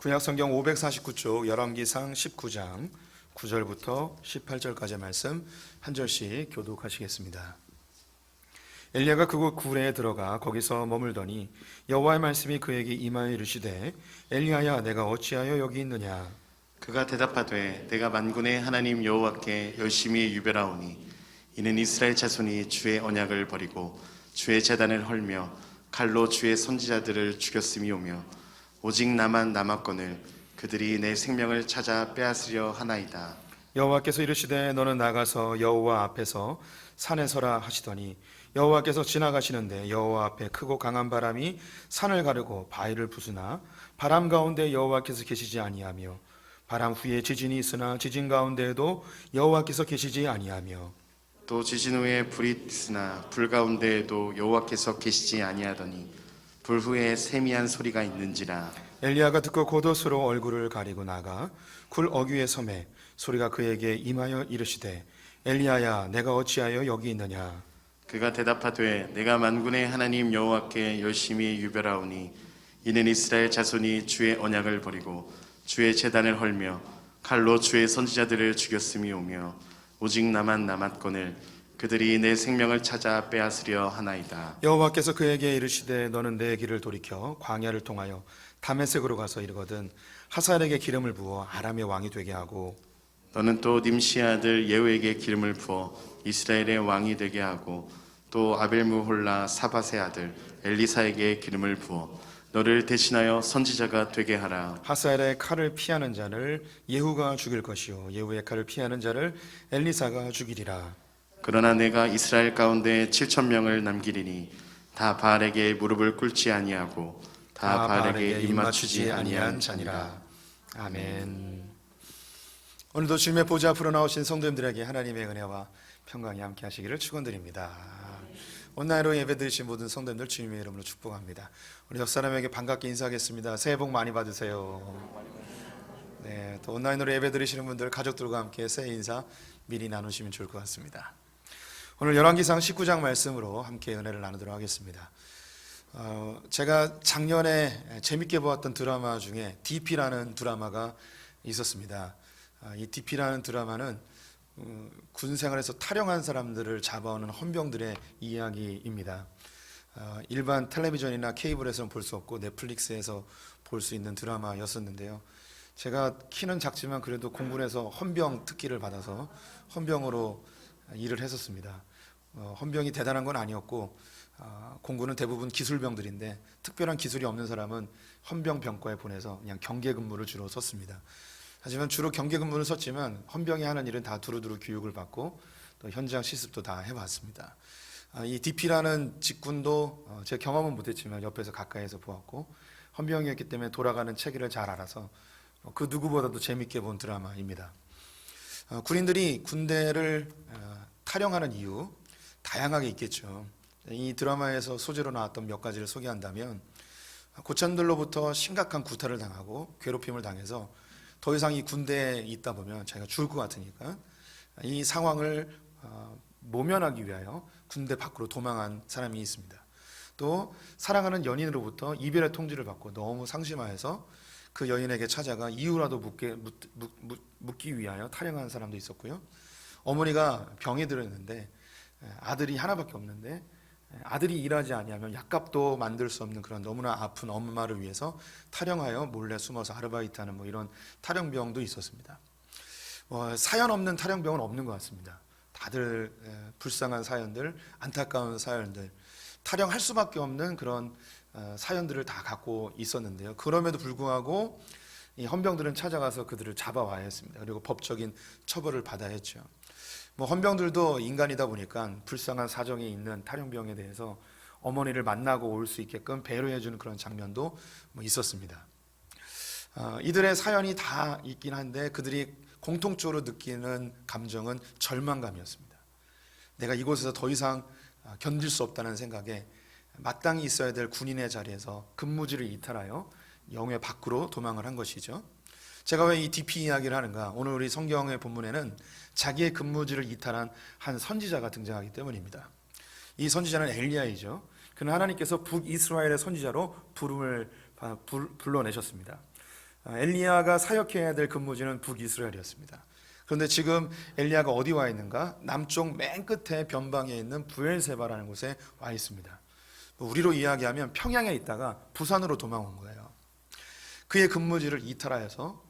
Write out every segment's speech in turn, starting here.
구약성경 549쪽 열왕기상 19장 9절부터 18절까지의 말씀 한 절씩 교독하시겠습니다. 엘리야가 그곳 구레에 들어가 거기서 머물더니 여호와의 말씀이 그에게 임하여 이르시되 엘리야야 내가 어찌하여 여기 있느냐. 그가 대답하되 내가 만군의 하나님 여호와께 열심히 유별하오니 이는 이스라엘 자손이 주의 언약을 버리고 주의 제단을 헐며 칼로 주의 선지자들을 죽였음이오며 오직 나만 남았거늘 그들이 내 생명을 찾아 빼앗으려 하나이다. 여호와께서 이르시되 너는 나가서 여호와 앞에서 산에 서라 하시더니 여호와께서 지나가시는데 여호와 앞에 크고 강한 바람이 산을 가르고 바위를 부수나 바람 가운데 여호와께서 계시지 아니하며 바람 후에 지진이 있으나 지진 가운데에도 여호와께서 계시지 아니하며 또 지진 후에 불이 있으나 불 가운데에도 여호와께서 계시지 아니하더니 불 후에 세미한 소리가 있는지라. 엘리야가 듣고 겉옷으로 얼굴을 가리고 나가 굴 어귀에 서매 소리가 그에게 임하여 이르시되 엘리야야 내가 어찌하여 여기 있느냐. 그가 대답하되 내가 만군의 하나님 여호와께 열심히 유별하오니 이는 이스라엘 자손이 주의 언약을 버리고 주의 제단을 헐며 칼로 주의 선지자들을 죽였음이오며 오직 나만 남았거늘 그들이 내 생명을 찾아 빼앗으려 하나이다. 여호와께서 그에게 이르시되 너는 내 길을 돌이켜 광야를 통하여 다메섹으로 가서 이르거든 하사엘에게 기름을 부어 아람의 왕이 되게 하고 너는 또 님시 아들 예후에게 기름을 부어 이스라엘의 왕이 되게 하고 또 아벨무홀라 사밧의 아들 엘리사에게 기름을 부어 너를 대신하여 선지자가 되게 하라. 하사엘의 칼을 피하는 자를 예후가 죽일 것이요 예후의 칼을 피하는 자를 엘리사가 죽이리라. 그러나 내가 이스라엘 가운데 7,000명을 남기리니 다 바알에게 무릎을 꿇지 아니하고 다 바알에게 입맞추지 아니한 자니라. 아멘. 오늘도 주님의 보좌 앞으로 나오신 성도님들에게 하나님의 은혜와 평강이 함께 하시기를 축원드립니다. 온라인으로 예배드리신 모든 성도님들 주님의 이름으로 축복합니다. 우리 옆사람에게 반갑게 인사하겠습니다. 새해 복 많이 받으세요. 네, 또 온라인으로 예배드리시는 분들 가족들과 함께 새해 인사 미리 나누시면 좋을 것 같습니다. 오늘 열왕기상 19장 말씀으로 함께 은혜를 나누도록 하겠습니다. 제가 작년에 재밌게 보았던 드라마 중에 DP라는 드라마가 있었습니다. 이 DP라는 드라마는 군 생활에서 탈영한 사람들을 잡아오는 헌병들의 이야기입니다. 일반 텔레비전이나 케이블에서는 볼 수 없고 넷플릭스에서 볼 수 있는 드라마였었는데요. 제가 키는 작지만 그래도 공군에서 헌병 특기를 받아서 헌병으로 일을 했었습니다. 헌병이 대단한 건 아니었고 공군은 대부분 기술병들인데 특별한 기술이 없는 사람은 헌병 병과에 보내서 그냥 경계 근무를 주로 썼습니다. 하지만 주로 경계 근무를 썼지만 헌병이 하는 일은 다 두루두루 교육을 받고 또 현장 실습도 다 해봤습니다. 이 DP라는 직군도 제가 경험은 못했지만 옆에서 가까이에서 보았고 헌병이었기 때문에 돌아가는 체계를 잘 알아서 그 누구보다도 재밌게 본 드라마입니다. 군인들이 군대를 탈영하는 이유 다양하게 있겠죠. 이 드라마에서 소재로 나왔던 몇 가지를 소개한다면 고참들로부터 심각한 구타를 당하고 괴롭힘을 당해서 더 이상 이 군대에 있다 보면 자기가 죽을 것 같으니까 이 상황을 모면하기 위하여 군대 밖으로 도망한 사람이 있습니다. 또 사랑하는 연인으로부터 이별의 통지를 받고 너무 상심하여서 그 여인에게 찾아가 이유라도 묻기 위하여 탈영한 사람도 있었고요. 어머니가 병이 들었는데 아들이 하나밖에 없는데 아들이 일하지 아니하면 약값도 만들 수 없는 그런 너무나 아픈 엄마를 위해서 탈영하여 몰래 숨어서 아르바이트하는 이런 탈영병도 있었습니다. 사연 없는 탈영병은 없는 것 같습니다. 다들 불쌍한 사연들, 안타까운 사연들, 탈영할 수밖에 없는 그런 사연들을 다 갖고 있었는데요. 그럼에도 불구하고 이 헌병들은 찾아가서 그들을 잡아와야 했습니다. 그리고 법적인 처벌을 받아야 했죠. 헌병들도 인간이다 보니까 불쌍한 사정이 있는 탈영병에 대해서 어머니를 만나고 올 수 있게끔 배려해주는 그런 장면도 있었습니다. 이들의 사연이 다 있긴 한데 그들이 공통적으로 느끼는 감정은 절망감이었습니다. 내가 이곳에서 더 이상 견딜 수 없다는 생각에 마땅히 있어야 될 군인의 자리에서 근무지를 이탈하여 영해 밖으로 도망을 한 것이죠. 제가 왜 이 DP 이야기를 하는가? 오늘 우리 성경의 본문에는 자기의 근무지를 이탈한 한 선지자가 등장하기 때문입니다. 이 선지자는 엘리야이죠. 그는 하나님께서 북이스라엘의 선지자로 불러내셨습니다. 엘리야가 사역해야 될 근무지는 북이스라엘이었습니다. 그런데 지금 엘리야가 어디 와 있는가? 남쪽 맨 끝에 변방에 있는 부엘세바라는 곳에 와 있습니다. 우리로 이야기하면 평양에 있다가 부산으로 도망온 거예요. 그의 근무지를 이탈하여서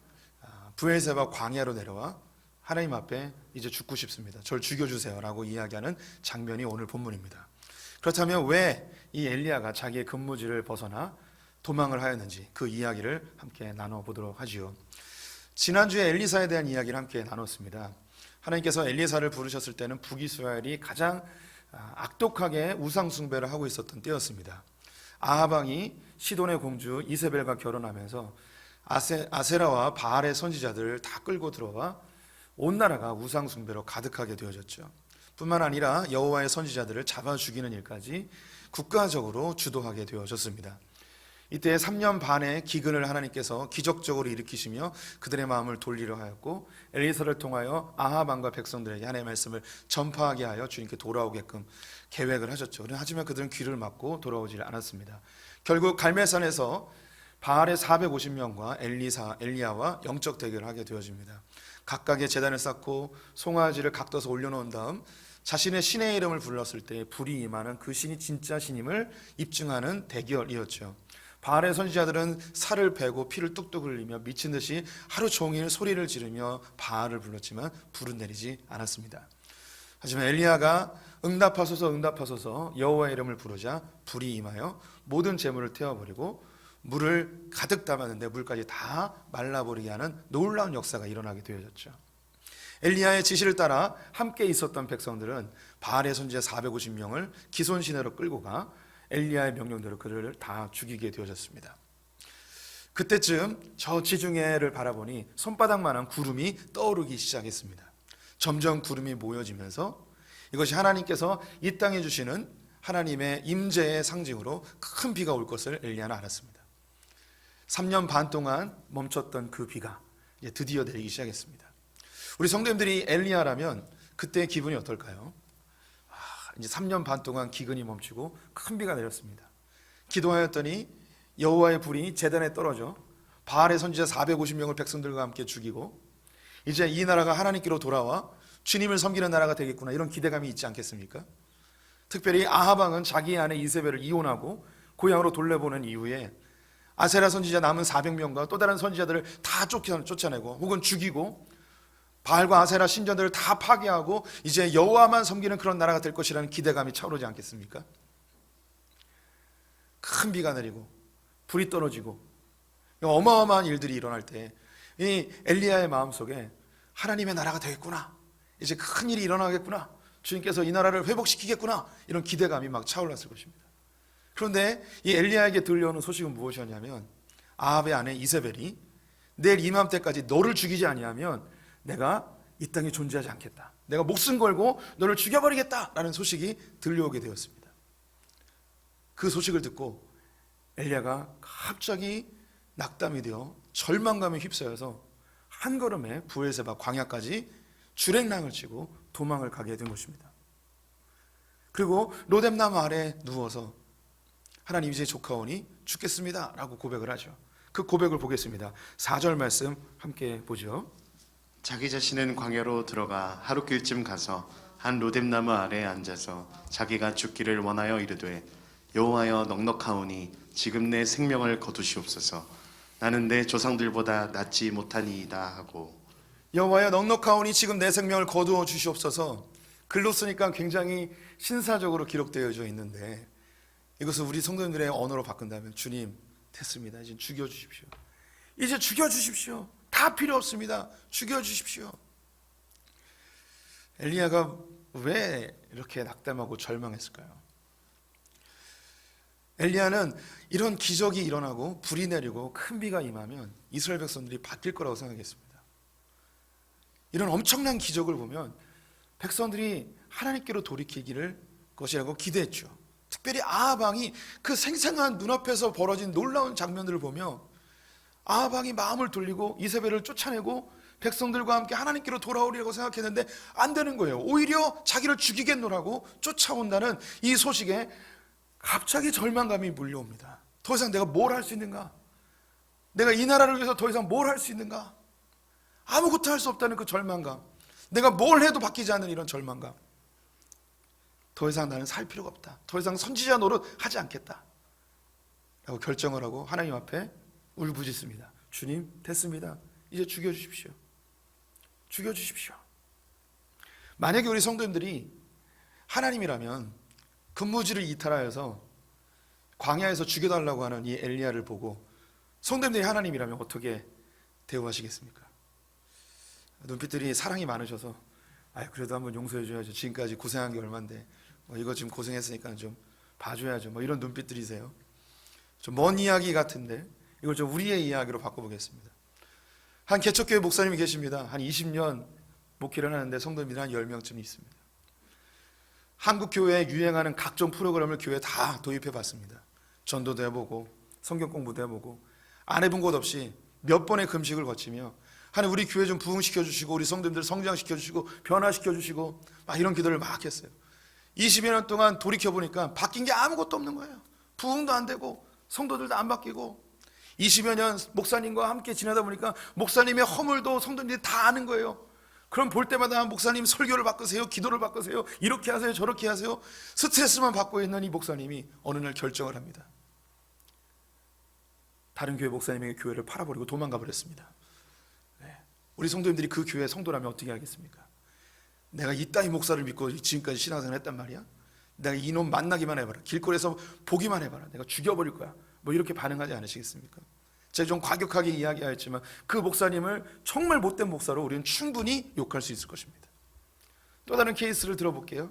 부엘세바 광야로 내려와 하나님 앞에 이제 죽고 싶습니다. 저를 죽여주세요 라고 이야기하는 장면이 오늘 본문입니다. 그렇다면 왜 이 엘리야가 자기의 근무지를 벗어나 도망을 하였는지 그 이야기를 함께 나눠보도록 하지요. 지난주에 엘리사에 대한 이야기를 함께 나눴습니다. 하나님께서 엘리사를 부르셨을 때는 북이스라엘이 가장 악독하게 우상숭배를 하고 있었던 때였습니다. 아하방이 시돈의 공주 이세벨과 결혼하면서 아세라와 바알의 선지자들을 다 끌고 들어와 온 나라가 우상숭배로 가득하게 되어졌죠. 뿐만 아니라 여호와의 선지자들을 잡아 죽이는 일까지 국가적으로 주도하게 되어졌습니다. 이때 3년 반의 기근을 하나님께서 기적적으로 일으키시며 그들의 마음을 돌리려 하였고 엘리사를 통하여 아하방과 백성들에게 하나님의 말씀을 전파하게 하여 주님께 돌아오게끔 계획을 하셨죠. 하지만 그들은 귀를 막고 돌아오지 않았습니다. 결국 갈멜산에서 바알의 450명과 엘리야와 영적 대결을 하게 되어집니다. 각각의 제단을 쌓고 송아지를 각도서 올려놓은 다음 자신의 신의 이름을 불렀을 때 불이 임하는 그 신이 진짜 신임을 입증하는 대결이었죠. 바알의 선지자들은 살을 베고 피를 뚝뚝 흘리며 미친 듯이 하루 종일 소리를 지르며 바알을 불렀지만 불은 내리지 않았습니다. 하지만 엘리야가 응답하소서 여호와의 이름을 부르자 불이 임하여 모든 재물을 태워버리고 물을 가득 담았는데 물까지 다 말라버리게 하는 놀라운 역사가 일어나게 되어졌죠. 엘리야의 지시를 따라 함께 있었던 백성들은 바알의 선지자 450명을 기손 시내로 끌고 가 엘리야의 명령대로 그들을 다 죽이게 되어졌습니다. 그때쯤 저 지중해를 바라보니 손바닥만한 구름이 떠오르기 시작했습니다. 점점 구름이 모여지면서 이것이 하나님께서 이 땅에 주시는 하나님의 임재의 상징으로 큰 비가 올 것을 엘리야는 알았습니다. 3년 반 동안 멈췄던 그 비가 이제 드디어 내리기 시작했습니다. 우리 성도님들이 엘리야라면 그때의 기분이 어떨까요? 이제 3년 반 동안 기근이 멈추고 큰 비가 내렸습니다. 기도하였더니 여호와의 불이 제단에 떨어져 바알의 선지자 450명을 백성들과 함께 죽이고 이제 이 나라가 하나님께로 돌아와 주님을 섬기는 나라가 되겠구나, 이런 기대감이 있지 않겠습니까? 특별히 아하방은 자기 아내 이세벨을 이혼하고 고향으로 돌려보낸 이후에 아세라 선지자 남은 400명과 또 다른 선지자들을 다 쫓아내고 혹은 죽이고 바알과 아세라 신전들을 다 파괴하고 이제 여호와만 섬기는 그런 나라가 될 것이라는 기대감이 차오르지 않겠습니까? 큰 비가 내리고 불이 떨어지고 어마어마한 일들이 일어날 때 이 엘리야의 마음속에 하나님의 나라가 되겠구나, 이제 큰 일이 일어나겠구나, 주님께서 이 나라를 회복시키겠구나, 이런 기대감이 막 차올랐을 것입니다. 그런데 이 엘리야에게 들려오는 소식은 무엇이었냐면 아합의 아내 이세벨이 내일 이맘때까지 너를 죽이지 아니하면 내가 이 땅에 존재하지 않겠다, 내가 목숨 걸고 너를 죽여버리겠다라는 소식이 들려오게 되었습니다. 그 소식을 듣고 엘리야가 갑자기 낙담이 되어 절망감에 휩싸여서 한 걸음에 부엘세바 광야까지 주랭랑을 치고 도망을 가게 된 것입니다. 그리고 로뎀나무 아래 누워서 하나님 이제 조카오니 죽겠습니다 라고 고백을 하죠. 그 고백을 보겠습니다. 4절 말씀 함께 보죠. 자기 자신은 광야로 들어가 하루길쯤 가서 한 로뎀나무 아래에 앉아서 자기가 죽기를 원하여 이르되 여호와여 넉넉하오니 지금 내 생명을 거두시옵소서. 나는 내 조상들보다 낫지 못하니이다 하고. 여호와여 넉넉하오니 지금 내 생명을 거두어 주시옵소서. 글로 쓰니까 굉장히 신사적으로 기록되어져 있는데 이것을 우리 성도님들의 언어로 바꾼다면 주님 됐습니다, 이제 죽여주십시오, 이제 죽여주십시오, 다 필요 없습니다, 죽여주십시오. 엘리야가 왜 이렇게 낙담하고 절망했을까요? 엘리야는 이런 기적이 일어나고 불이 내리고 큰 비가 임하면 이스라엘 백성들이 바뀔 거라고 생각했습니다. 이런 엄청난 기적을 보면 백성들이 하나님께로 돌이키기를 것이라고 기대했죠. 특별히 아하방이 그 생생한 눈앞에서 벌어진 놀라운 장면들을 보며 아하방이 마음을 돌리고 이세벨을 쫓아내고 백성들과 함께 하나님께로 돌아오리라고 생각했는데 안 되는 거예요. 오히려 자기를 죽이겠노라고 쫓아온다는 이 소식에 갑자기 절망감이 물려옵니다. 더 이상 내가 뭘 할 수 있는가? 내가 이 나라를 위해서 더 이상 뭘 할 수 있는가? 아무것도 할 수 없다는 그 절망감, 내가 뭘 해도 바뀌지 않는 이런 절망감, 더 이상 나는 살 필요가 없다, 더 이상 선지자 노릇 하지 않겠다 라고 결정을 하고 하나님 앞에 울부짖습니다. 주님, 됐습니다. 이제 죽여주십시오. 죽여주십시오. 만약에 우리 성도님들이 하나님이라면 근무지를 이탈하여서 광야에서 죽여달라고 하는 이 엘리야를 보고 성도님들이 하나님이라면 어떻게 대우하시겠습니까? 눈빛들이 사랑이 많으셔서 그래도 한번 용서해 줘야죠. 지금까지 고생한 게 얼만데 이거 지금 고생했으니까 좀 봐줘야죠. 이런 눈빛들이세요. 좀 먼 이야기 같은데 이걸 좀 우리의 이야기로 바꿔보겠습니다. 한 개척교회 목사님이 계십니다. 한 20년 목회를 하는데 성도님들이 한 10명쯤 있습니다. 한국 교회에 유행하는 각종 프로그램을 교회에 다 도입해 봤습니다. 전도도 해보고 성경 공부도 해보고 안 해본 곳 없이 몇 번의 금식을 거치며 하나님 우리 교회 좀 부흥시켜 주시고 우리 성도님들 성장시켜 주시고 변화시켜 주시고 막 이런 기도를 막 했어요. 20여 년 동안 돌이켜보니까 바뀐 게 아무것도 없는 거예요. 부흥도 안 되고 성도들도 안 바뀌고 20여 년 목사님과 함께 지내다 보니까 목사님의 허물도 성도님들이 다 아는 거예요. 그럼 볼 때마다 목사님 설교를 바꾸세요, 기도를 바꾸세요, 이렇게 하세요, 저렇게 하세요. 스트레스만 받고 있는 이 목사님이 어느 날 결정을 합니다. 다른 교회 목사님에게 교회를 팔아버리고 도망가 버렸습니다. 우리 성도님들이 그 교회 성도라면 어떻게 하겠습니까? 내가 이따위 목사를 믿고 지금까지 신앙생활 했단 말이야? 내가 이놈 만나기만 해봐라, 길거리에서 보기만 해봐라, 내가 죽여버릴 거야, 이렇게 반응하지 않으시겠습니까? 제가 좀 과격하게 이야기하였지만 그 목사님을 정말 못된 목사로 우리는 충분히 욕할 수 있을 것입니다. 또 다른 케이스를 들어볼게요.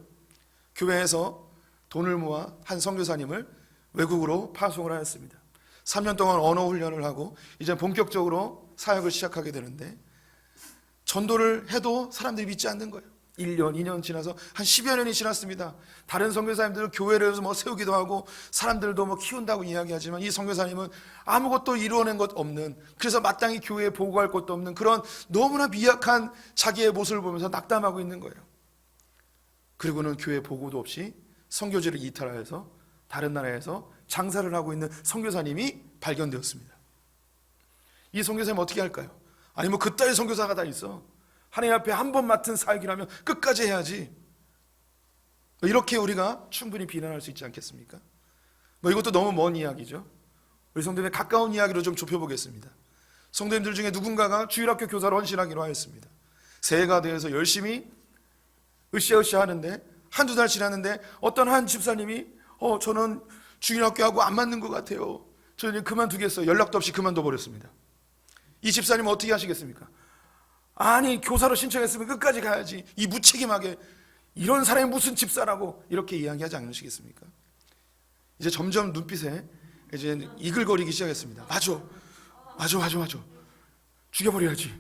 교회에서 돈을 모아 한 선교사님을 외국으로 파송을 하였습니다. 3년 동안 언어 훈련을 하고 이제 본격적으로 사역을 시작하게 되는데 전도를 해도 사람들이 믿지 않는 거예요. 1년, 2년 지나서 한 10여 년이 지났습니다. 다른 선교사님들은 교회를 세우기도 하고 사람들도 키운다고 이야기하지만 이 선교사님은 아무것도 이루어낸 것 없는, 그래서 마땅히 교회에 보고할 것도 없는 그런 너무나 미약한 자기의 모습을 보면서 낙담하고 있는 거예요. 그리고는 교회 보고도 없이 선교지를 이탈하여서 다른 나라에서 장사를 하고 있는 선교사님이 발견되었습니다. 이 선교사님 어떻게 할까요? 아니 그따위 선교사가 다 있어. 하나님 앞에 한 번 맡은 사역이라면 끝까지 해야지. 이렇게 우리가 충분히 비난할 수 있지 않겠습니까? 이것도 너무 먼 이야기죠. 우리 성도님의 가까운 이야기로 좀 좁혀보겠습니다. 성도님들 중에 누군가가 주일학교 교사로 헌신하기로 하였습니다. 새해가 되어서 열심히 으쌰으쌰 하는데 한두 달 지났는데 어떤 한 집사님이 저는 주일학교하고 안 맞는 것 같아요, 저는 그만두겠어요, 연락도 없이 그만둬 버렸습니다. 이 집사님은 어떻게 하시겠습니까? 아니 교사로 신청했으면 끝까지 가야지, 이 무책임하게 이런 사람이 무슨 집사라고 이렇게 이야기하지 않으시겠습니까? 이제 점점 눈빛에 이제 이글거리기 시작했습니다. 맞아 죽여버려야지.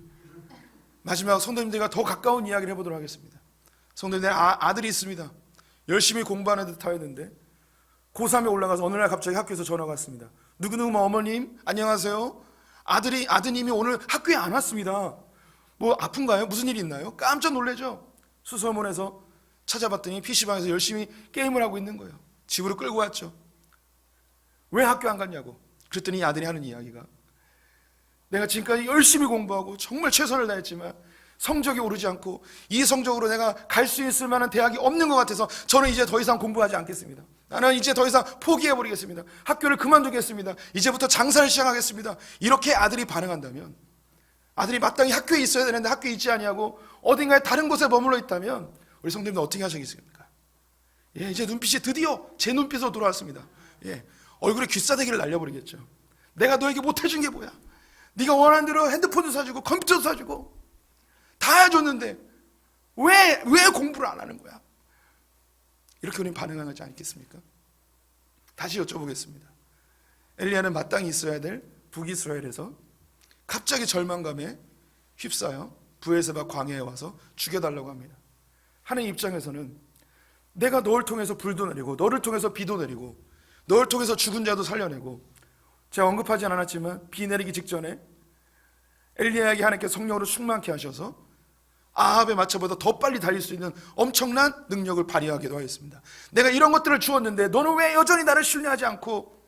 마지막 성도님들과 더 가까운 이야기를 해보도록 하겠습니다. 성도님들 아들이 있습니다. 열심히 공부하는 듯 하였는데 고3에 올라가서 어느 날 갑자기 학교에서 전화가 왔습니다. 누구누구 어머님 안녕하세요, 아드님이 오늘 학교에 안 왔습니다. 아픈가요? 무슨 일이 있나요? 깜짝 놀라죠. 수소문에서 찾아봤더니 PC방에서 열심히 게임을 하고 있는 거예요. 집으로 끌고 왔죠. 왜 학교 안 갔냐고. 그랬더니 이 아들이 하는 이야기가, 내가 지금까지 열심히 공부하고 정말 최선을 다했지만 성적이 오르지 않고 이 성적으로 내가 갈 수 있을 만한 대학이 없는 것 같아서 저는 이제 더 이상 공부하지 않겠습니다. 나는 이제 더 이상 포기해버리겠습니다. 학교를 그만두겠습니다. 이제부터 장사를 시작하겠습니다. 이렇게 아들이 반응한다면, 아들이 마땅히 학교에 있어야 되는데 학교에 있지 아니하고 어딘가에 다른 곳에 머물러 있다면 우리 성도님들 어떻게 하시겠습니까? 이제 눈빛이 드디어 제 눈빛으로 돌아왔습니다. 얼굴에 귀싸대기를 날려버리겠죠. 내가 너에게 못해준 게 뭐야? 네가 원하는 대로 핸드폰도 사주고 컴퓨터도 사주고 다 해줬는데 왜 공부를 안 하는 거야? 이렇게 우리는 반응하지 않겠습니까? 다시 여쭤보겠습니다. 엘리야는 마땅히 있어야 될 북이스라엘에서 갑자기 절망감에 휩싸여 브에세바 광야에 와서 죽여달라고 합니다. 하나님 입장에서는 내가 너를 통해서 불도 내리고 너를 통해서 비도 내리고 너를 통해서 죽은 자도 살려내고, 제가 언급하지 않았지만 비 내리기 직전에 엘리야에게 하나님께서 성령으로 충만케 하셔서 아합의 마차보다 더 빨리 달릴 수 있는 엄청난 능력을 발휘하기도 하였습니다. 내가 이런 것들을 주었는데 너는 왜 여전히 나를 신뢰하지 않고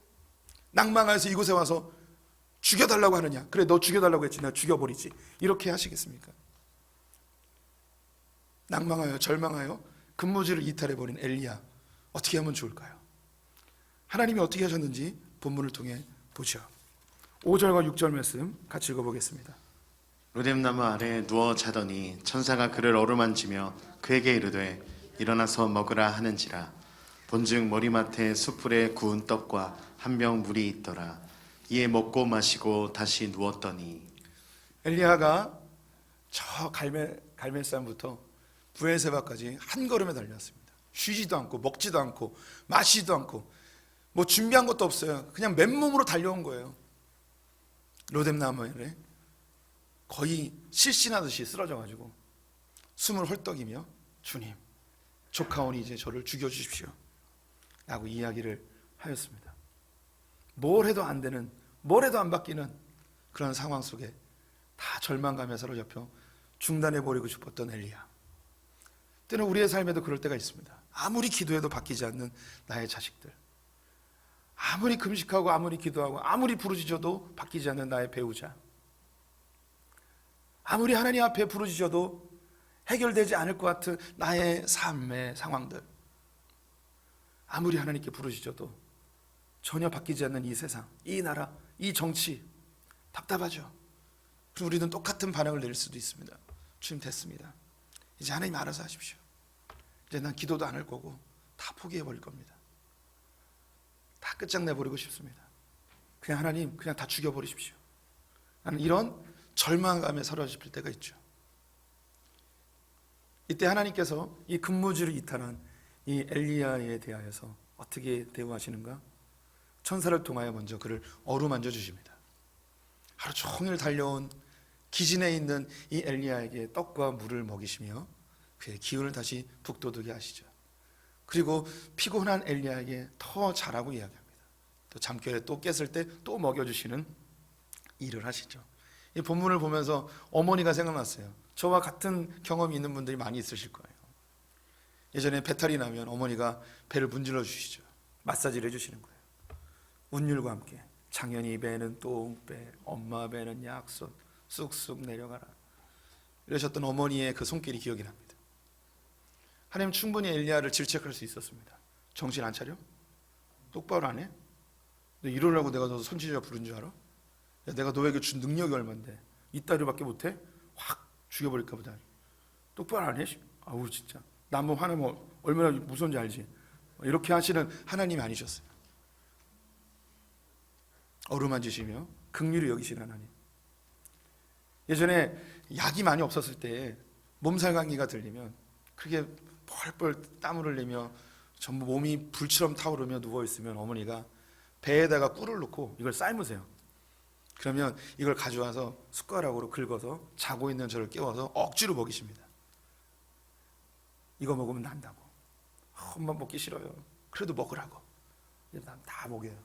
낭망하여서 이곳에 와서 죽여달라고 하느냐? 그래, 너 죽여달라고 했지, 내가 죽여버리지. 이렇게 하시겠습니까? 낭망하여 절망하여 근무지를 이탈해버린 엘리야, 어떻게 하면 좋을까요? 하나님이 어떻게 하셨는지 본문을 통해 보죠. 5절과 6절 말씀 같이 읽어보겠습니다. 로뎀나무 아래 누워 자더니 천사가 그를 어루만지며 그에게 이르되 일어나서 먹으라 하는지라. 본즉 머리맡에 숯불에 구운 떡과 한 병 물이 있더라. 이에 먹고 마시고 다시 누웠더니 엘리야가 저 갈멜산부터 부엘세바까지 한 걸음에 달려왔습니다. 쉬지도 않고 먹지도 않고 마시지도 않고 뭐 준비한 것도 없어요. 그냥 맨몸으로 달려온 거예요. 로뎀나무에 거의 실신하듯이 쓰러져가지고 숨을 헐떡이며, 주님, 조카오니 이제 저를 죽여주십시오 라고 이야기를 하였습니다. 뭘 해도 안 되는, 뭘 해도 안 바뀌는 그런 상황 속에 다 절망감에 사로잡혀 중단해버리고 싶었던 엘리야. 때는 우리의 삶에도 그럴 때가 있습니다. 아무리 기도해도 바뀌지 않는 나의 자식들, 아무리 금식하고 아무리 기도하고 아무리 부르짖어도 바뀌지 않는 나의 배우자, 아무리 하나님 앞에 부르짖어도 해결되지 않을 것 같은 나의 삶의 상황들, 아무리 하나님께 부르짖어도 전혀 바뀌지 않는 이 세상, 이 나라, 이 정치, 답답하죠. 그럼 우리는 똑같은 반응을 내릴 수도 있습니다. 주님, 됐습니다. 이제 하나님 알아서 하십시오. 이제 난 기도도 안 할 거고 다 포기해버릴 겁니다. 다 끝장내버리고 싶습니다. 그냥 하나님, 그냥 다 죽여버리십시오. 나는 이런 절망감에 사로잡힐 때가 있죠. 이때 하나님께서 이 근무지를 이탈한 이 엘리야에 대하여서 어떻게 대우하시는가? 천사를 통하여 먼저 그를 어루만져 주십니다. 하루 종일 달려온 기진에 있는 이 엘리야에게 떡과 물을 먹이시며 그의 기운을 다시 북돋우게 하시죠. 그리고 피곤한 엘리야에게 더 자라고 이야기합니다. 또 잠결에 또 깼을 때 또 먹여주시는 일을 하시죠. 이 본문을 보면서 어머니가 생각났어요. 저와 같은 경험이 있는 분들이 많이 있으실 거예요. 예전에 배탈이 나면 어머니가 배를 문질러 주시죠. 마사지를 해주시는 거예요. 운율과 함께 장현이 배는 똥배, 엄마 배는 약손, 쑥쑥 내려가라, 이러셨던 어머니의 그 손길이 기억이 납니다. 하나님 충분히 엘리야를 질책할 수 있었습니다. 정신 안 차려? 똑바로 안 해? 너 이러려고 내가 너 선지자 부른 줄 알아? 야, 내가 너에게 준 능력이 얼만데 이따위로밖에 못해? 확 죽여버릴까 보다. 똑바로 안 해? 아우 진짜 나 한번 화내면 얼마나 무서운지 알지? 이렇게 하시는 하나님이 아니셨어요. 어루만지시며 긍휼히 여기시는 하나님. 예전에 약이 많이 없었을 때 몸살 감기가 들리면 그렇게 펄펄 땀을 흘리며 전부 몸이 불처럼 타오르며 누워있으면 어머니가 배에다가 꿀을 넣고 이걸 삶으세요. 그러면 이걸 가져와서 숟가락으로 긁어서 자고 있는 저를 깨워서 억지로 먹이십니다. 이거 먹으면 난다고. 엄마 먹기 싫어요. 그래도 먹으라고. 난 다 먹여요.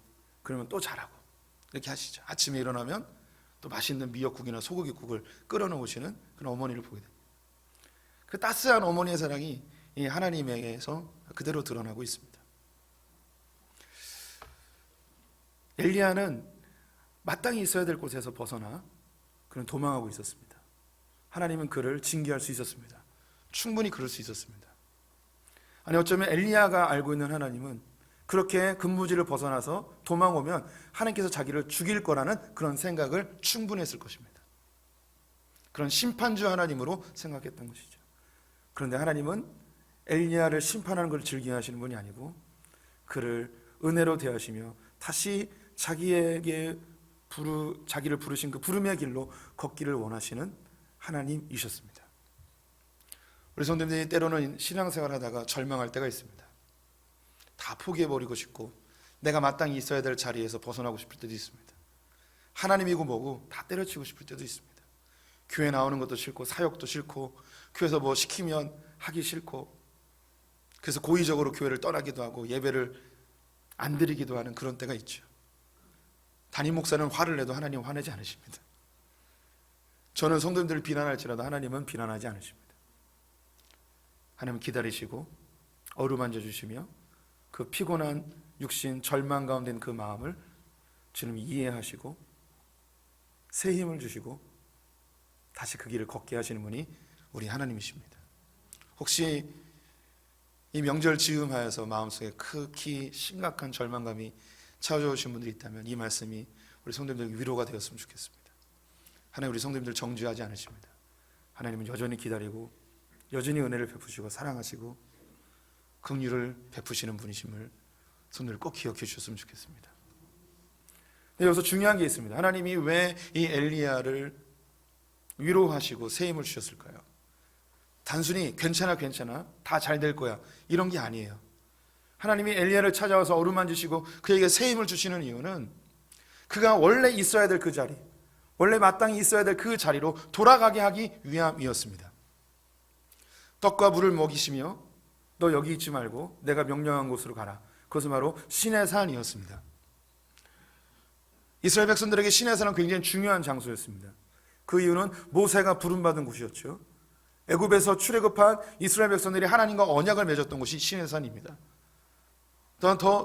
그러면 또 자라고. 이렇게 하시죠. 아침에 일어나면 또 맛있는 미역국이나 소고기국을 끓여 놓으시는 그런 어머니를 보게 됩니다. 그 따스한 어머니의 사랑이 이 하나님에게서 그대로 드러나고 있습니다. 엘리야는 마땅히 있어야 될 곳에서 벗어나 그는 도망하고 있었습니다. 하나님은 그를 징계할 수 있었습니다. 충분히 그럴 수 있었습니다. 아니 어쩌면 엘리야가 알고 있는 하나님은 그렇게 근무지를 벗어나서 도망오면 하나님께서 자기를 죽일 거라는 그런 생각을 충분히 했을 것입니다. 그런 심판주 하나님으로 생각했던 것이죠. 그런데 하나님은 엘리야를 심판하는 걸 즐겨 하시는 분이 아니고 그를 은혜로 대하시며 다시 자기를 부르신 그 부름의 길로 걷기를 원하시는 하나님이셨습니다. 우리 성도님들이 때로는 신앙생활 하다가 절망할 때가 있습니다. 다 포기해버리고 싶고 내가 마땅히 있어야 될 자리에서 벗어나고 싶을 때도 있습니다. 하나님이고 뭐고 다 때려치고 싶을 때도 있습니다. 교회 나오는 것도 싫고 사역도 싫고 교회에서 뭐 시키면 하기 싫고 그래서 고의적으로 교회를 떠나기도 하고 예배를 안 드리기도 하는 그런 때가 있죠. 담임 목사는 화를 내도 하나님은 화내지 않으십니다. 저는 성도님들을 비난할지라도 하나님은 비난하지 않으십니다. 하나님은 기다리시고 어루만져 주시며 그 피곤한 육신 절망 가운데 있는 그 마음을 주님 이해하시고 새 힘을 주시고 다시 그 길을 걷게 하시는 분이 우리 하나님이십니다. 혹시 이 명절 즈음하여서 마음속에 극히 심각한 절망감이 찾아오신 분들이 있다면 이 말씀이 우리 성도님들 위로가 되었으면 좋겠습니다. 하나님, 우리 성도님들 정죄하지 않으십니다. 하나님은 여전히 기다리고 여전히 은혜를 베푸시고 사랑하시고 긍휼을 베푸시는 분이심을 성도들 꼭 기억해 주셨으면 좋겠습니다. 근데 여기서 중요한 게 있습니다. 하나님이 왜 이 엘리야를 위로하시고 새 힘을 주셨을까요? 단순히 괜찮아 다 잘 될 거야 이런 게 아니에요. 하나님이 엘리야를 찾아와서 어루만지시고 그에게 새 힘을 주시는 이유는 그가 원래 있어야 될 그 자리, 원래 마땅히 있어야 될 그 자리로 돌아가게 하기 위함이었습니다. 떡과 물을 먹이시며 너 여기 있지 말고 내가 명령한 곳으로 가라. 그것은 바로 시내산이었습니다. 이스라엘 백성들에게 시내산은 굉장히 중요한 장소였습니다. 그 이유는 모세가 부름받은 곳이었죠. 애굽에서 출애굽한 이스라엘 백성들이 하나님과 언약을 맺었던 곳이 시내산입니다.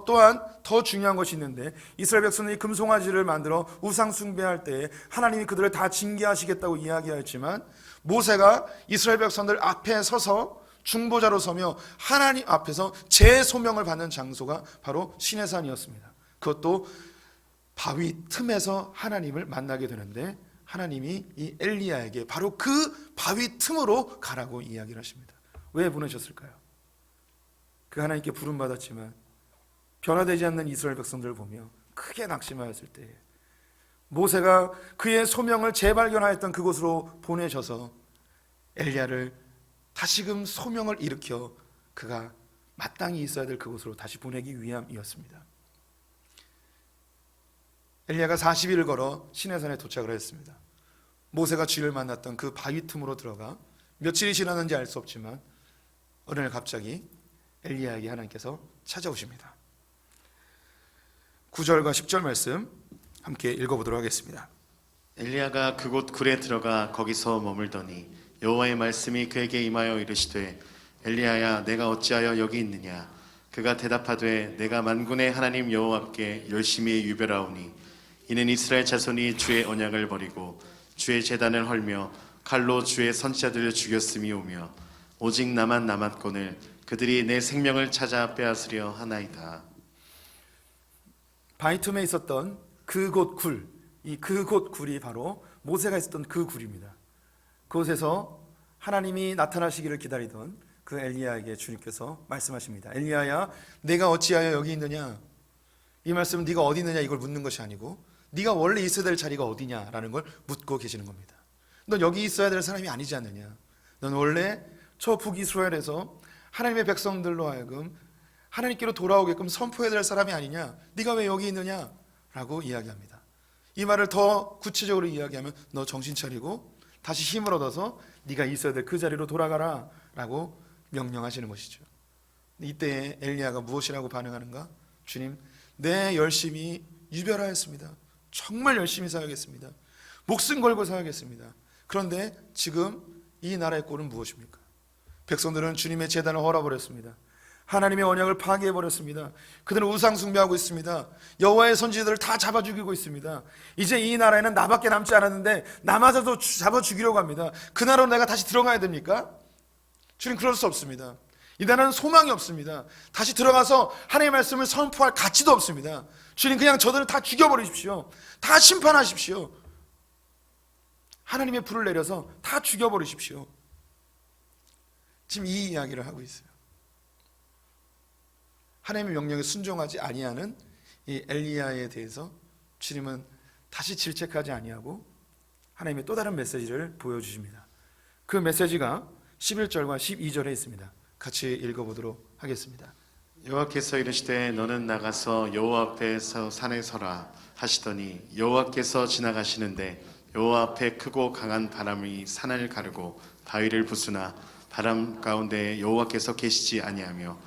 또한 더 중요한 것이 있는데 이스라엘 백성들이 금송아지를 만들어 우상 숭배할 때에 하나님이 그들을 다 징계하시겠다고 이야기하였지만 모세가 이스라엘 백성들 앞에 서서 중보자로 서며 하나님 앞에서 재소명을 받는 장소가 바로 시내산이었습니다. 그것도 바위 틈에서 하나님을 만나게 되는데 하나님이 이 엘리야에게 바로 그 바위 틈으로 가라고 이야기를 하십니다. 왜 보내셨을까요? 그 하나님께 부름받았지만 변화되지 않는 이스라엘 백성들을 보며 크게 낙심하였을 때 모세가 그의 소명을 재발견하였던 그곳으로 보내셔서 엘리야를 다시금 소명을 일으켜 그가 마땅히 있어야 될 그곳으로 다시 보내기 위함이었습니다. 엘리야가 40일을 걸어 시내산에 도착을 했습니다. 모세가 주를 만났던 그 바위 틈으로 들어가 며칠이 지났는지 알 수 없지만 어느 날 갑자기 엘리야에게 하나님께서 찾아오십니다. 9절과 10절 말씀 함께 읽어보도록 하겠습니다. 엘리야가 그곳 굴에 들어가 거기서 머물더니 여호와의 말씀이 그에게 임하여 이르시되 엘리야야 내가 어찌하여 여기 있느냐. 그가 대답하되 내가 만군의 하나님 여호와께 열심히 유별하오니 이는 이스라엘 자손이 주의 언약을 버리고 주의 제단을 헐며 칼로 주의 선지자들을 죽였음이오며 오직 나만 남았거늘 그들이 내 생명을 찾아 빼앗으려 하나이다. 바위 틈에 있었던 그곳 굴, 그곳 굴이 바로 모세가 있었던 그 굴입니다. 그곳에서 하나님이 나타나시기를 기다리던 그 엘리야에게 주님께서 말씀하십니다. 엘리야야 내가 어찌하여 여기 있느냐. 이 말씀은 네가 어디 있느냐 이걸 묻는 것이 아니고 네가 원래 있어야 될 자리가 어디냐라는 걸 묻고 계시는 겁니다. 넌 여기 있어야 될 사람이 아니지 않느냐. 넌 원래 저 북이스라엘에서 하나님의 백성들로 하여금 하나님께로 돌아오게끔 선포해야 될 사람이 아니냐. 네가 왜 여기 있느냐 라고 이야기합니다. 이 말을 더 구체적으로 이야기하면 너 정신 차리고 다시 힘을 얻어서 네가 있어야 될 그 자리로 돌아가라 라고 명령하시는 것이죠. 이때 엘리야가 무엇이라고 반응하는가? 주님, 내 열심히 유별하였습니다. 정말 열심히 살겠습니다. 목숨 걸고 살겠습니다. 그런데 지금 이 나라의 꼴은 무엇입니까? 백성들은 주님의 제단을 헐어버렸습니다. 하나님의 언약을 파괴해버렸습니다. 그들은 우상 숭배하고 있습니다. 여호와의 선지자들을 다 잡아 죽이고 있습니다. 이제 이 나라에는 나밖에 남지 않았는데 나마저도 잡아 죽이려고 합니다. 그 나라로 내가 다시 들어가야 됩니까? 주님, 그럴 수 없습니다. 이 나라는 소망이 없습니다. 다시 들어가서 하나님의 말씀을 선포할 가치도 없습니다. 주님, 그냥 저들을 다 죽여버리십시오. 다 심판하십시오. 하나님의 불을 내려서 다 죽여버리십시오. 지금 이 이야기를 하고 있어요. 하나님의 명령에 순종하지 아니하는 이 엘리야에 대해서 주님은 다시 질책하지 아니하고 하나님의 또 다른 메시지를 보여주십니다. 그 메시지가 11절과 12절에 있습니다. 같이 읽어보도록 하겠습니다. 여호와께서 이르시되 너는 나가서 여호와 앞에서 산에 서라 하시더니 여호와께서 지나가시는데 여호와 앞에 크고 강한 바람이 산을 가르고 바위를 부수나 바람 가운데 여호와께서 계시지 아니하며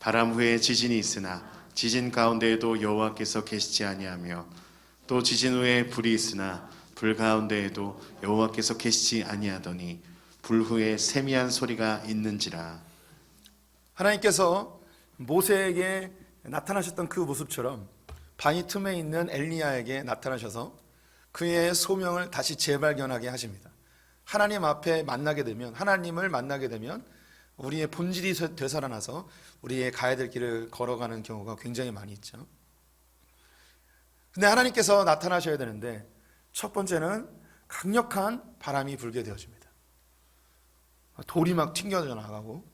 바람 후에 지진이 있으나 지진 가운데에도 여호와께서 계시지 아니하며 또 지진 후에 불이 있으나 불 가운데에도 여호와께서 계시지 아니하더니 불 후에 세미한 소리가 있는지라. 하나님께서 모세에게 나타나셨던 그 모습처럼 바위 틈에 있는 엘리야에게 나타나셔서 그의 소명을 다시 재발견하게 하십니다. 하나님 앞에 만나게 되면, 하나님을 만나게 되면 우리의 본질이 되살아나서 우리의 가야 될 길을 걸어가는 경우가 굉장히 많이 있죠. 근데 하나님께서 나타나셔야 되는데 첫 번째는 강력한 바람이 불게 되어집니다. 돌이 막 튕겨져 나가고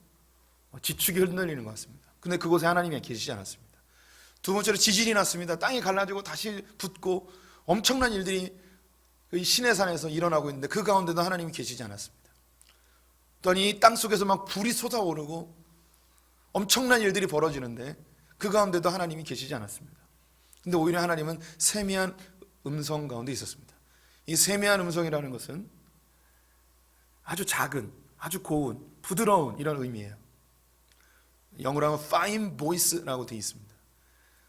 지축이 흔들리는 것 같습니다. 근데 그곳에 하나님이 계시지 않았습니다. 두 번째로 지진이 났습니다. 땅이 갈라지고 다시 붙고 엄청난 일들이 이 시내산에서 일어나고 있는데 그 가운데도 하나님이 계시지 않았습니다. 또한 이 땅 속에서 막 불이 솟아오르고 엄청난 일들이 벌어지는데 그 가운데도 하나님이 계시지 않았습니다. 근데 오히려 하나님은 세미한 음성 가운데 있었습니다. 이 세미한 음성이라는 것은 아주 작은, 아주 고운, 부드러운 이런 의미예요. 영어로 하면 fine voice라고 되어 있습니다.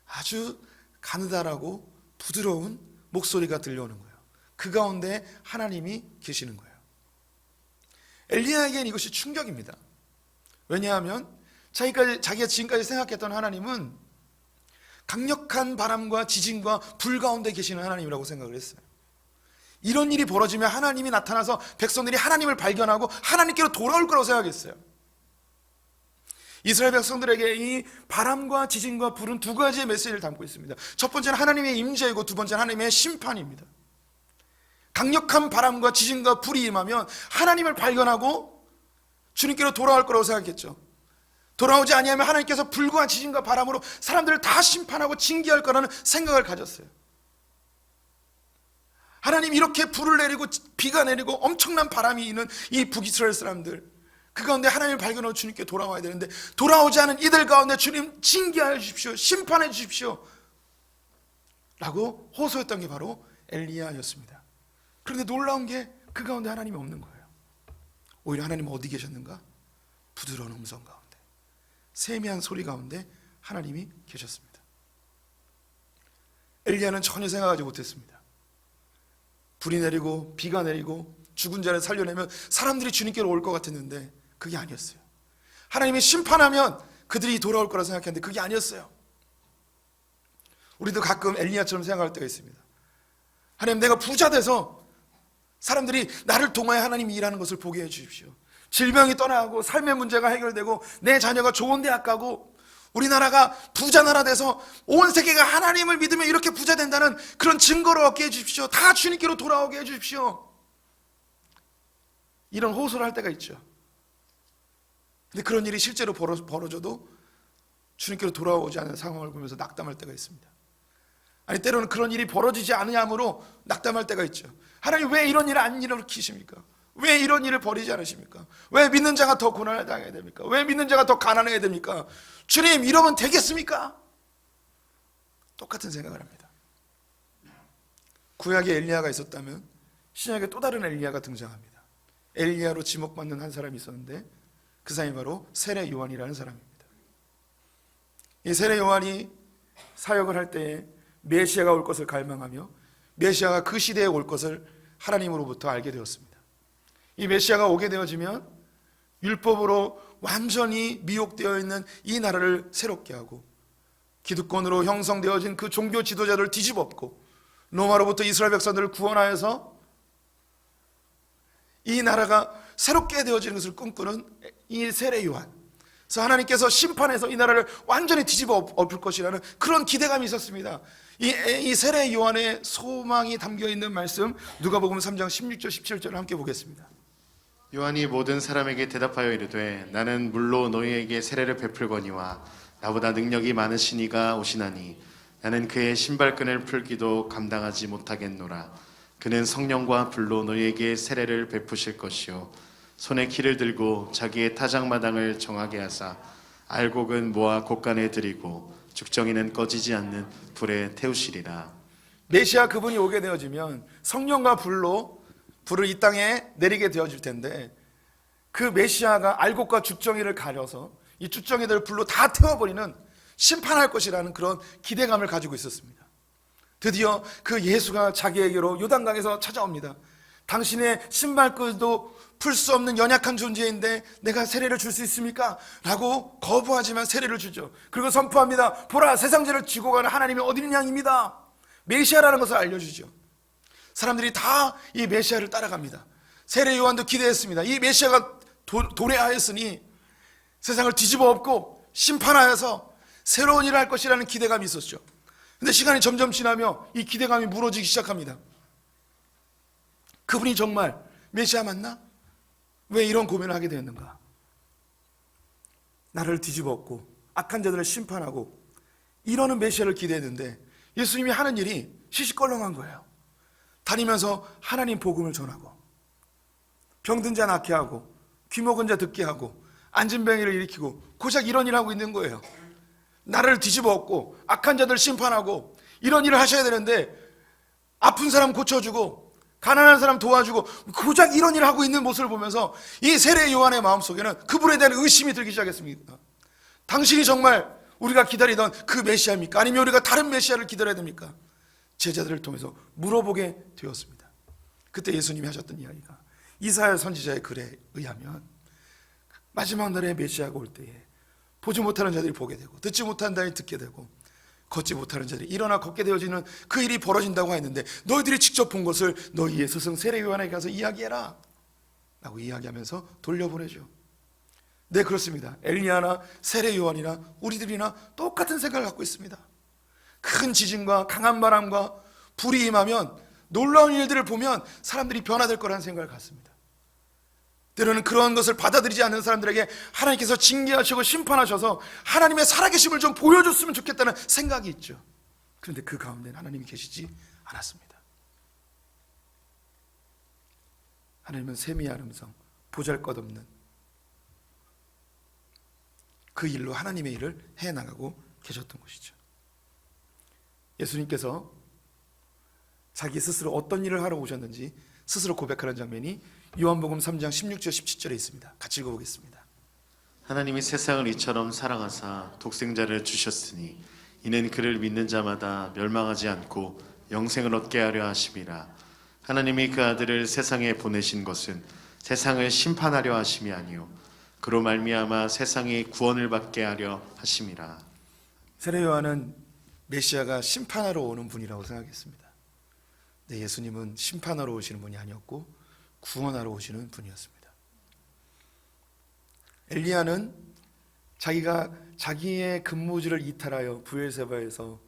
아주 가느다랗고 부드러운 목소리가 들려오는 거예요. 그 가운데 하나님이 계시는 거예요. 엘리야에게는 이것이 충격입니다. 왜냐하면 자기가 지금까지 생각했던 하나님은 강력한 바람과 지진과 불 가운데 계시는 하나님이라고 생각을 했어요. 이런 일이 벌어지면 하나님이 나타나서 백성들이 하나님을 발견하고 하나님께로 돌아올 거라고 생각했어요. 이스라엘 백성들에게 이 바람과 지진과 불은 두 가지의 메시지를 담고 있습니다. 첫 번째는 하나님의 임재이고 두 번째는 하나님의 심판입니다. 강력한 바람과 지진과 불이 임하면 하나님을 발견하고 주님께로 돌아올 거라고 생각했죠. 돌아오지 아니하면 하나님께서 불과 지진과 바람으로 사람들을 다 심판하고 징계할 거라는 생각을 가졌어요. 하나님 이렇게 불을 내리고 비가 내리고 엄청난 바람이 있는 이 북이스라엘 사람들, 그 가운데 하나님을 발견하고 주님께 돌아와야 되는데 돌아오지 않은 이들 가운데 주님 징계하여 주십시오, 심판해 주십시오 라고 호소했던 게 바로 엘리야였습니다. 그런데 놀라운 게 그 가운데 하나님이 없는 거예요. 오히려 하나님은 어디 계셨는가? 부드러운 음성 가운데, 세미한 소리 가운데 하나님이 계셨습니다. 엘리야는 전혀 생각하지 못했습니다. 불이 내리고 비가 내리고 죽은 자를 살려내면 사람들이 주님께로 올 것 같았는데 그게 아니었어요. 하나님이 심판하면 그들이 돌아올 거라 생각했는데 그게 아니었어요. 우리도 가끔 엘리야처럼 생각할 때가 있습니다. 하나님, 내가 부자 돼서 사람들이 나를 통하여 하나님이 일하는 것을 보게 해 주십시오. 질병이 떠나고 삶의 문제가 해결되고 내 자녀가 좋은 대학 가고 우리나라가 부자 나라 돼서 온 세계가 하나님을 믿으면 이렇게 부자 된다는 그런 증거를 얻게 해 주십시오. 다 주님께로 돌아오게 해 주십시오. 이런 호소를 할 때가 있죠. 근데 그런 일이 실제로 벌어져도 주님께로 돌아오지 않는 상황을 보면서 낙담할 때가 있습니다. 아니, 때로는 그런 일이 벌어지지 않으므로 낙담할 때가 있죠. 하나님, 왜 이런 일을 안 일으키십니까? 왜 이런 일을 벌이지 않으십니까? 왜 믿는 자가 더 고난을 당해야 됩니까? 왜 믿는 자가 더 가난해야 됩니까? 주님, 이러면 되겠습니까? 똑같은 생각을 합니다. 구약에 엘리야가 있었다면 신약에 또 다른 엘리야가 등장합니다. 엘리야로 지목받는 한 사람이 있었는데 그 사람이 바로 세례 요한이라는 사람입니다. 이 세례 요한이 사역을 할 때에 메시아가 올 것을 갈망하며 메시아가 그 시대에 올 것을 하나님으로부터 알게 되었습니다. 이 메시아가 오게 되어지면 율법으로 완전히 미혹되어 있는 이 나라를 새롭게 하고 기득권으로 형성되어진 그 종교 지도자들을 뒤집어엎고 로마로부터 이스라엘 백성들을 구원하여서 이 나라가 새롭게 되어지는 것을 꿈꾸는 이 세례 요한, 그래서 하나님께서 심판해서 이 나라를 완전히 뒤집어 엎을 것이라는 그런 기대감이 있었습니다. 이 세례 요한의 소망이 담겨있는 말씀, 누가복음 3장 16절 17절을 함께 보겠습니다. 요한이 모든 사람에게 대답하여 이르되 나는 물로 너희에게 세례를 베풀거니와 나보다 능력이 많으신 이가 오시나니 나는 그의 신발끈을 풀기도 감당하지 못하겠노라. 그는 성령과 불로 너희에게 세례를 베푸실 것이요 손에 키를 들고 자기의 타작마당을 정하게 하사 알곡은 모아 곳간에 들이고 죽정이는 꺼지지 않는 불에 태우시리라. 메시아 그분이 오게 되어지면 성령과 불로 불을 이 땅에 내리게 되어질 텐데 그 메시아가 알곡과 죽정이를 가려서 이 죽정이들을 불로 다 태워버리는, 심판할 것이라는 그런 기대감을 가지고 있었습니다. 드디어 그 예수가 자기에게로 요단강에서 찾아옵니다. 당신의 신발끈도 풀 수 없는 연약한 존재인데 내가 세례를 줄 수 있습니까? 라고 거부하지만 세례를 주죠. 그리고 선포합니다. 보라, 세상죄를 지고 가는 하나님의 어린 양입니다. 메시아라는 것을 알려주죠. 사람들이 다 이 메시아를 따라갑니다. 세례 요한도 기대했습니다. 이 메시아가 도래하였으니 세상을 뒤집어 엎고 심판하여서 새로운 일을 할 것이라는 기대감이 있었죠. 근데 시간이 점점 지나며 이 기대감이 무너지기 시작합니다. 그분이 정말 메시아 맞나? 왜 이런 고민을 하게 되었는가? 나를 뒤집어 엎고 악한 자들을 심판하고 이러는 메시아를 기대했는데 예수님이 하는 일이 시시껄렁한 거예요. 다니면서 하나님 복음을 전하고 병든 자 낫게 하고 귀 먹은 자 듣게 하고 앉은 병이를 일으키고 고작 이런 일을 하고 있는 거예요. 나라를 뒤집어 엎고 악한 자들 심판하고 이런 일을 하셔야 되는데 아픈 사람 고쳐주고 가난한 사람 도와주고 고작 이런 일을 하고 있는 모습을 보면서 이 세례 요한의 마음속에는 그분에 대한 의심이 들기 시작했습니다. 당신이 정말 우리가 기다리던 그 메시아입니까? 아니면 우리가 다른 메시아를 기다려야 됩니까? 제자들을 통해서 물어보게 되었습니다. 그때 예수님이 하셨던 이야기가 이사야 선지자의 글에 의하면 마지막 날에 메시아가 올 때에 보지 못하는 자들이 보게 되고 듣지 못하는 자들이 듣게 되고 걷지 못하는 자들이 일어나 걷게 되어지는 그 일이 벌어진다고 했는데 너희들이 직접 본 것을 너희의 스승 세례 요한에게 가서 이야기해라 라고 이야기하면서 돌려보내죠. 네, 그렇습니다. 엘리야나 세례 요한이나 우리들이나 똑같은 생각을 갖고 있습니다. 큰 지진과 강한 바람과 불이 임하면 놀라운 일들을 보면 사람들이 변화될 거라는 생각을 갖습니다. 때로는 그런 것을 받아들이지 않는 사람들에게 하나님께서 징계하시고 심판하셔서 하나님의 살아계심을 좀 보여줬으면 좋겠다는 생각이 있죠. 그런데 그 가운데는 하나님이 계시지 않았습니다. 하나님은 세미한 음성, 보잘것없는 그 일로 하나님의 일을 해나가고 계셨던 것이죠. 예수님께서 자기 스스로 어떤 일을 하러 오셨는지 스스로 고백하는 장면이 요한복음 3장 16절 17절에 있습니다. 같이 읽어보겠습니다. 하나님이 세상을 이처럼 사랑하사 독생자를 주셨으니 이는 그를 믿는 자마다 멸망하지 않고 영생을 얻게 하려 하심이라. 하나님이 그 아들을 세상에 보내신 것은 세상을 심판하려 하심이 아니요 그로 말미암아 세상이 구원을 받게 하려 하심이라. 세례 요한은 메시아가 심판하러 오는 분이라고 생각했습니다. 네, 예수님은 심판하러 오시는 분이 아니었고 구원하러 오시는 분이었습니다. 엘리야는 자기가 자기의 근무지를 이탈하여 브엘세바에서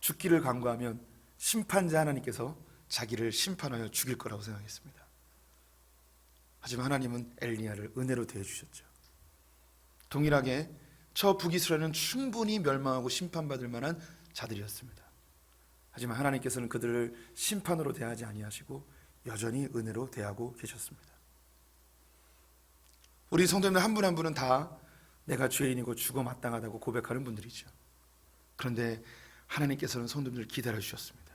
죽기를 간구하면 심판자 하나님께서 자기를 심판하여 죽일 거라고 생각했습니다. 하지만 하나님은 엘리야를 은혜로 대해주셨죠. 동일하게 저 북이스라엘은 충분히 멸망하고 심판받을 만한 자들이었습니다. 하지만 하나님께서는 그들을 심판으로 대하지 아니하시고 여전히 은혜로 대하고 계셨습니다. 우리 성도님들 한 분 한 분은 다 내가 죄인이고 죽어 마땅하다고 고백하는 분들이죠. 그런데 하나님께서는 성도님들을 기다려 주셨습니다.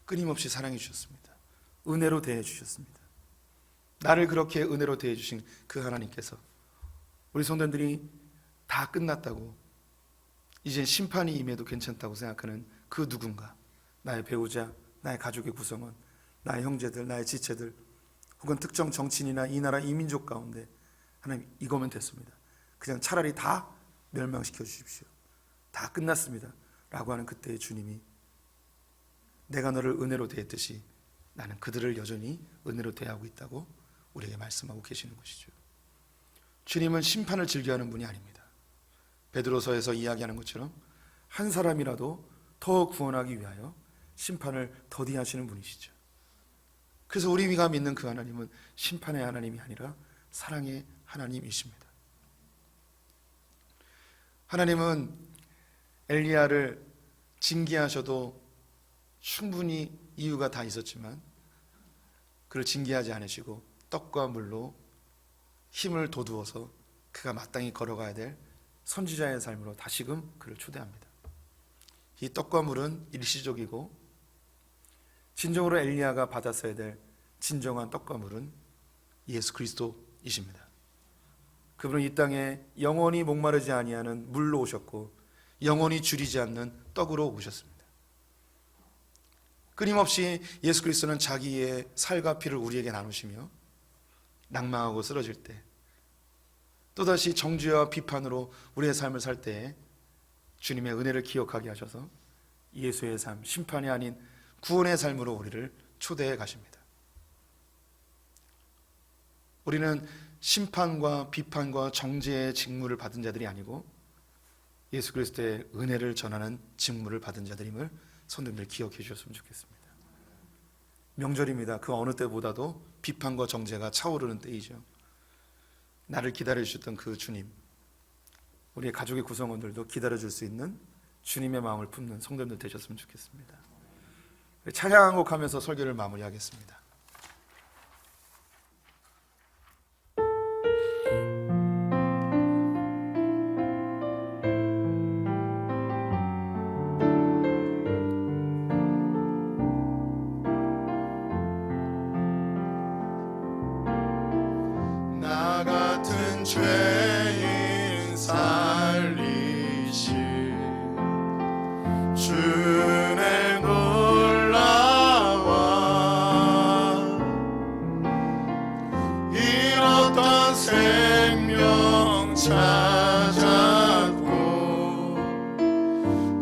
끊임없이 사랑해 주셨습니다. 은혜로 대해 주셨습니다. 나를 그렇게 은혜로 대해 주신 그 하나님께서 우리 성도님들이 다 끝났다고 이제 심판이 임해도 괜찮다고 생각하는 그 누군가, 나의 배우자, 나의 가족의 구성원, 나의 형제들, 나의 지체들, 혹은 특정 정치인이나 이 나라 이 민족 가운데 하나님 이거면 됐습니다. 그냥 차라리 다 멸망시켜 주십시오. 다 끝났습니다 라고 하는 그때의 주님이 내가 너를 은혜로 대했듯이 나는 그들을 여전히 은혜로 대하고 있다고 우리에게 말씀하고 계시는 것이죠. 주님은 심판을 즐겨하는 분이 아닙니다. 베드로서에서 이야기하는 것처럼 한 사람이라도 더 구원하기 위하여 심판을 더디하시는 분이시죠. 그래서 우리가 믿는 그 하나님은 심판의 하나님이 아니라 사랑의 하나님이십니다. 하나님은 엘리야를 징계하셔도 충분히 이유가 다 있었지만 그를 징계하지 않으시고 떡과 물로 힘을 돋우어서 그가 마땅히 걸어가야 될 선지자의 삶으로 다시금 그를 초대합니다. 이 떡과 물은 일시적이고 진정으로 엘리야가 받았어야 될 진정한 떡과 물은 예수 그리스도이십니다. 그분은 이 땅에 영원히 목마르지 아니하는 물로 오셨고 영원히 줄이지 않는 떡으로 오셨습니다. 끊임없이 예수 그리스도는 자기의 살과 피를 우리에게 나누시며 낭망하고 쓰러질 때 또다시 정죄와 비판으로 우리의 삶을 살 때에 주님의 은혜를 기억하게 하셔서 예수의 삶, 심판이 아닌 구원의 삶으로 우리를 초대해 가십니다. 우리는 심판과 비판과 정죄의 직무를 받은 자들이 아니고 예수 그리스도의 은혜를 전하는 직무를 받은 자들임을 성도님들 기억해 주셨으면 좋겠습니다. 명절입니다. 그 어느 때보다도 비판과 정죄가 차오르는 때이죠. 나를 기다려 주셨던 그 주님, 우리의 가족의 구성원들도 기다려줄 수 있는 주님의 마음을 품는 성도님들 되셨으면 좋겠습니다. 찬양 한 곡 하면서 설교를 마무리하겠습니다. 나 같은 죄인 살리신 주의 놀라와 잃었던 생명 찾았고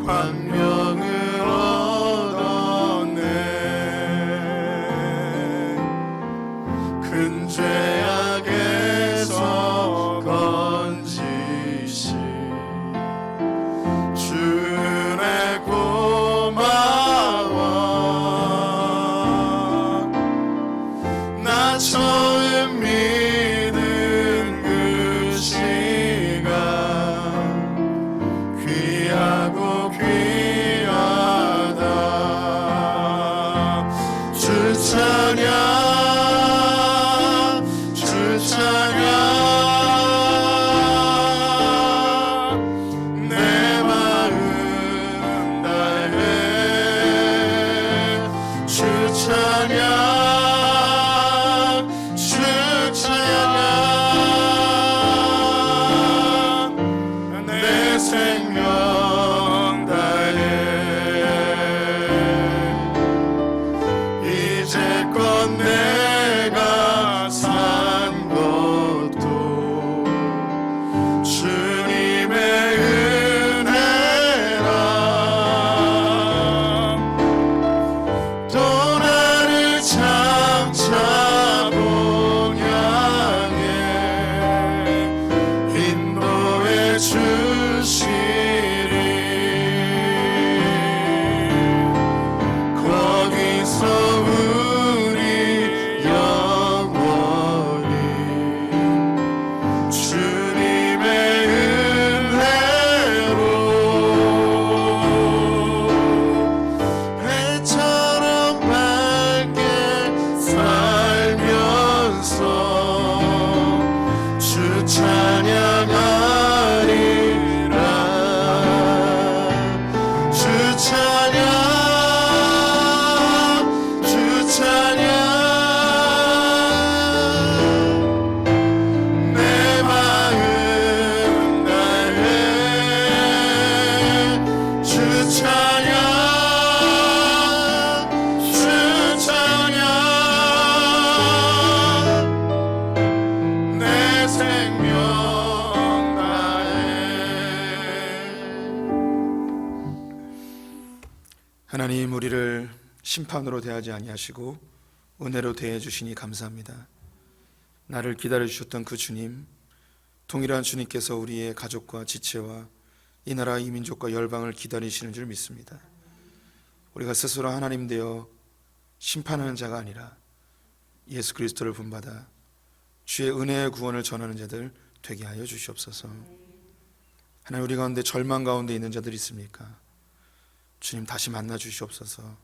광명을 얻었네. 큰 죄악에서 건지신 주의 고마워. 나 처음 믿은 그 시간 귀하고 귀하다. 주 찬양 내 마음 다해 주 찬양 내 생명 다해 이제껏 내가 산 것도 주님의 은혜라. 또 나를 장차 본향에 인도해 주시리. 거기서 우리 영원히 주님의 은혜로 배처럼 밝게 살면서 주 찬양하리라. 주 찬양 내 마음 다해 주 찬양 내 생명 다해. 하나님, 우리를 심판으로 대하지 아니하시고 은혜로 대해 주시니 감사합니다. 나를 기다려 주셨던 그 주님, 동일한 주님께서 우리의 가족과 지체와 이 나라 이 민족과 열방을 기다리시는 줄 믿습니다. 우리가 스스로 하나님 되어 심판하는 자가 아니라 예수 그리스도를 본받아 주의 은혜의 구원을 전하는 자들 되게 하여 주시옵소서. 하나님, 우리 가운데 절망 가운데 있는 자들이 있습니까? 주님, 다시 만나 주시옵소서.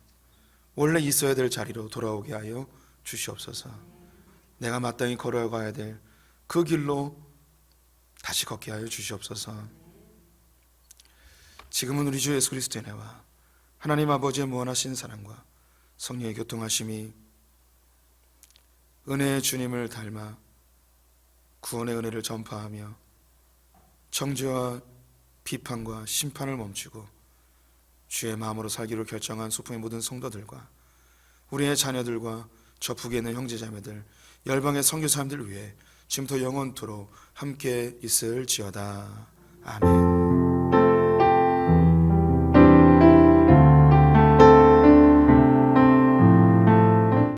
원래 있어야 될 자리로 돌아오게 하여 주시옵소서. 내가 마땅히 걸어가야 될 그 길로 다시 걷게 하여 주시옵소서. 지금은 우리 주 예수 그리스도의 은혜와 하나님 아버지의 무한하신 사랑과 성령의 교통하심이 은혜의 주님을 닮아 구원의 은혜를 전파하며 정죄와 비판과 심판을 멈추고 주의 마음으로 살기로 결정한 소풍의 모든 성도들과 우리의 자녀들과 저 북에 있는 형제자매들, 열방의 선교사님들 위해 지금부터 영원토록 함께 있을지어다. 아멘.